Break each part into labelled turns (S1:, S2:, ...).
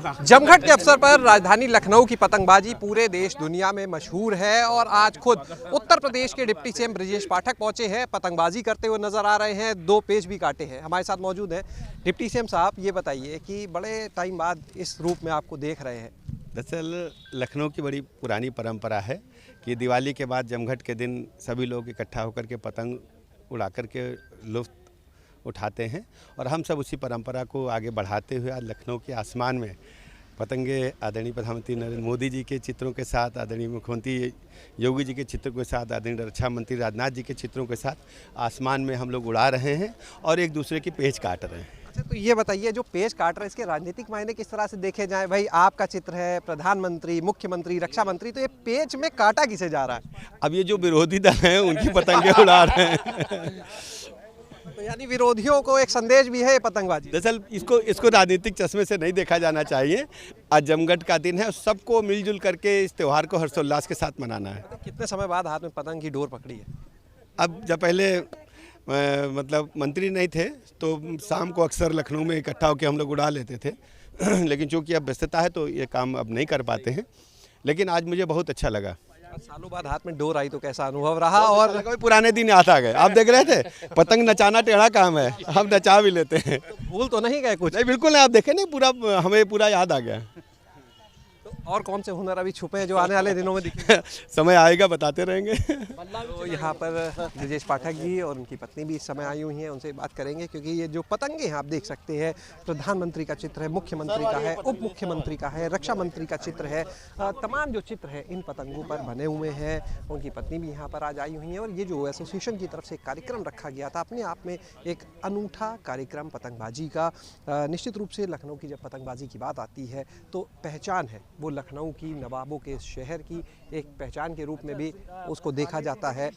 S1: जमघट के अवसर पर राजधानी लखनऊ की पतंगबाजी पूरे देश दुनिया में मशहूर है और आज खुद उत्तर प्रदेश के डिप्टी सीएम ब्रजेश पाठक पहुंचे हैं, पतंगबाजी करते हुए नजर आ रहे हैं। 2 पेज भी काटे हैं। हमारे साथ मौजूद हैं डिप्टी सीएम साहब। ये बताइए कि बड़े टाइम बाद इस रूप में आपको देख रहे हैं।
S2: दरअसल लखनऊ की बड़ी पुरानी परंपरा है कि दिवाली के बाद जमघट के दिन सभी लोग इकट्ठा होकर के पतंग उड़ा कर के लुत्फ़ उठाते हैं और हम सब उसी परंपरा को आगे बढ़ाते हुए आज लखनऊ के आसमान में पतंगे आदरणीय प्रधानमंत्री नरेंद्र मोदी जी के चित्रों के साथ, आदरणीय मुख्यमंत्री योगी जी के चित्रों के साथ, आदरणीय रक्षा मंत्री राजनाथ जी के चित्रों के साथ आसमान में हम लोग उड़ा रहे हैं और एक दूसरे की पेच काट रहे हैं।
S1: अच्छा, तो ये बताइए जो पेज काट रहे हैं इसके राजनीतिक मायने किस तरह से देखे जाएं? भाई आपका चित्र है, प्रधानमंत्री, मुख्यमंत्री, रक्षा मंत्री, तो ये पेज में काटा किसे जा रहा है?
S2: अब ये जो विरोधी दल हैं उनकी पतंगे उड़ा रहे हैं।
S1: तो यानी विरोधियों को एक संदेश भी है पतंगबाजी।
S2: दरअसल इसको राजनीतिक चश्मे से नहीं देखा जाना चाहिए। आज जमघट का दिन है, सबको मिलजुल करके इस त्यौहार को हर्षोल्लास के साथ मनाना है।
S1: तो कितने समय बाद हाथ में पतंग की डोर पकड़ी है?
S2: अब जब पहले मतलब मंत्री नहीं थे तो शाम को अक्सर लखनऊ में इकट्ठा होकर हम लोग उड़ा लेते थे लेकिन चूंकि अब व्यस्तता है तो ये काम अब नहीं कर पाते हैं। लेकिन आज मुझे बहुत अच्छा लगा।
S1: सालों बाद हाथ में डोर आई तो कैसा अनुभव रहा? और
S2: कोई पुराने दिन याद आ गए। आप देख रहे थे पतंग नचाना टेढ़ा काम है, हम नचा भी लेते हैं।
S1: तो भूल तो नहीं गए कुछ?
S2: नहीं, बिल्कुल नहीं। आप देखें नहीं, पूरा हमें पूरा याद आ गया।
S1: तो और कौन से हुनर अभी छुपे हैं जो आने वाले दिनों में दिखेंगे?
S2: समय आएगा, बताते रहेंगे।
S1: तो यहाँ पर ब्रजेश पाठक जी और उनकी पत्नी भी इस समय आई हुई हैं, उनसे बात करेंगे क्योंकि ये जो पतंगे हैं आप देख सकते हैं, प्रधानमंत्री का चित्र है, मुख्यमंत्री का है, उप मुख्यमंत्री का है, रक्षा मंत्री का चित्र है। तमाम जो चित्र है इन पतंगों पर बने हुए हैं। उनकी पत्नी भी यहाँ पर आज आई हुई हैं और ये जो एसोसिएशन की तरफ से एक कार्यक्रम रखा गया था, अपने आप में एक अनूठा कार्यक्रम पतंगबाजी का। निश्चित रूप से लखनऊ की जब पतंगबाजी की बात आती है तो पहचान है वो लखनऊ की, नवाबों के शहर की एक पहचान के रूप में भी उसको देखा जाता है।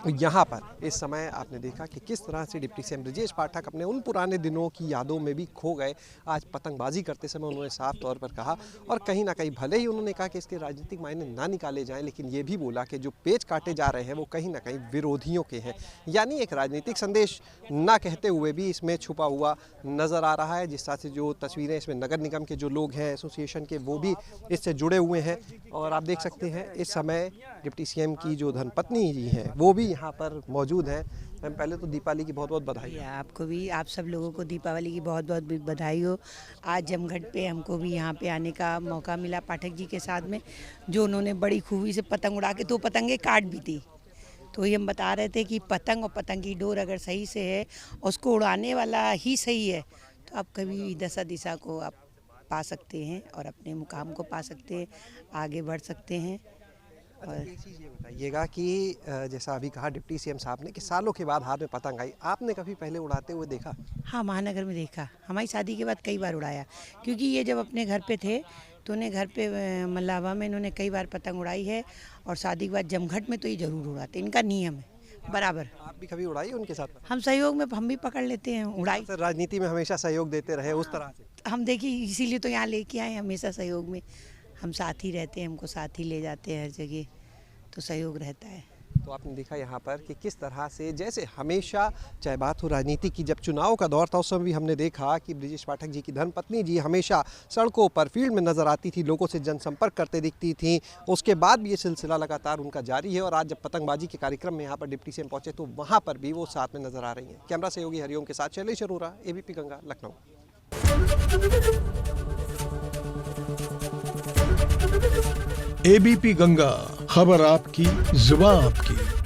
S1: यहाँ पर इस समय आपने देखा कि किस तरह से डिप्टी सीएम ब्रजेश पाठक अपने उन पुराने दिनों की यादों में भी खो गए। आज पतंगबाजी करते समय उन्होंने साफ तौर पर कहा और कहीं ना कहीं भले ही उन्होंने कहा कि इसके राजनीतिक मायने ना निकाले जाएं, लेकिन ये भी बोला कि जो पेज काटे जा रहे हैं वो कहीं ना कहीं विरोधियों के हैं। यानी एक राजनीतिक संदेश ना कहते हुए भी इसमें छुपा हुआ नज़र आ रहा है। जिस तरह से जो तस्वीरें इसमें नगर निगम के जो लोग हैं एसोसिएशन के, वो भी इससे जुड़े हुए हैं। और आप देख सकते हैं इस समय डिप्टी सीएम की जो धर्मपत्नी जी हैं वो भी यहाँ पर मौजूद हैं। मैम, पहले तो दीपावली की बहुत बहुत बधाई।
S3: आपको भी, आप सब लोगों को दीपावली की बहुत बहुत बधाई हो। आज जमघट पे हमको भी यहाँ पे आने का मौका मिला पाठक जी के साथ में, जो उन्होंने बड़ी खूबी से पतंग उड़ा के 2 पतंगे काट भी थी। तो ये हम बता रहे थे कि पतंग और पतंग की डोर अगर सही से है, उसको उड़ाने वाला ही सही है, तो आप कभी भी दशा दिशा को आप पा सकते हैं और अपने मुकाम को पा सकते हैं, आगे बढ़ सकते हैं।
S1: और एक चीज़ ये बताइएगा कि जैसा अभी कहा डिप्टी सीएम साहब ने कि सालों के बाद हाथ में पतंग आई, आपने कभी पहले उड़ाते हुए देखा?
S3: हाँ, महानगर में देखा। हमारी शादी के बाद कई बार उड़ाया, क्योंकि ये जब अपने घर पे थे तो उन्हें घर पे मल्लावा में इन्होंने कई बार पतंग उड़ाई है और शादी के बाद जमघट में तो ये ज़रूर उड़ाते, इनका नियम है बराबर।
S1: आप भी कभी उड़ाई उनके साथ?
S3: हम सहयोग में हम भी पकड़ लेते हैं उड़ाई।
S1: राजनीति में हमेशा सहयोग देते रहे उस तरह से?
S3: हम देखिए इसीलिए तो यहाँ लेके आए, हमेशा सहयोग में हम साथ ही रहते हैं, हमको साथ ही ले जाते हैं हर जगह, तो सहयोग रहता है।
S1: तो आपने देखा यहाँ पर कि किस तरह से जैसे हमेशा चाहे बात हो राजनीति की, जब चुनाव का दौर था उस समय भी हमने देखा कि ब्रजेश पाठक जी की धर्मपत्नी जी हमेशा सड़कों पर, फील्ड में नजर आती थी, लोगों से जनसंपर्क करते दिखती थी। उसके बाद भी ये सिलसिला लगातार उनका जारी है और आज जब पतंगबाजी के कार्यक्रम में यहाँ पर डिप्टी सीएम पहुंचे तो वहाँ पर भी वो साथ में नजर आ रही हैं। कैमरा सहयोगी हरिओम के साथ शैलेश अरोरा, एबीपी गंगा, लखनऊ।
S4: एबीपी गंगा, खबर आपकी, जुबान आपकी।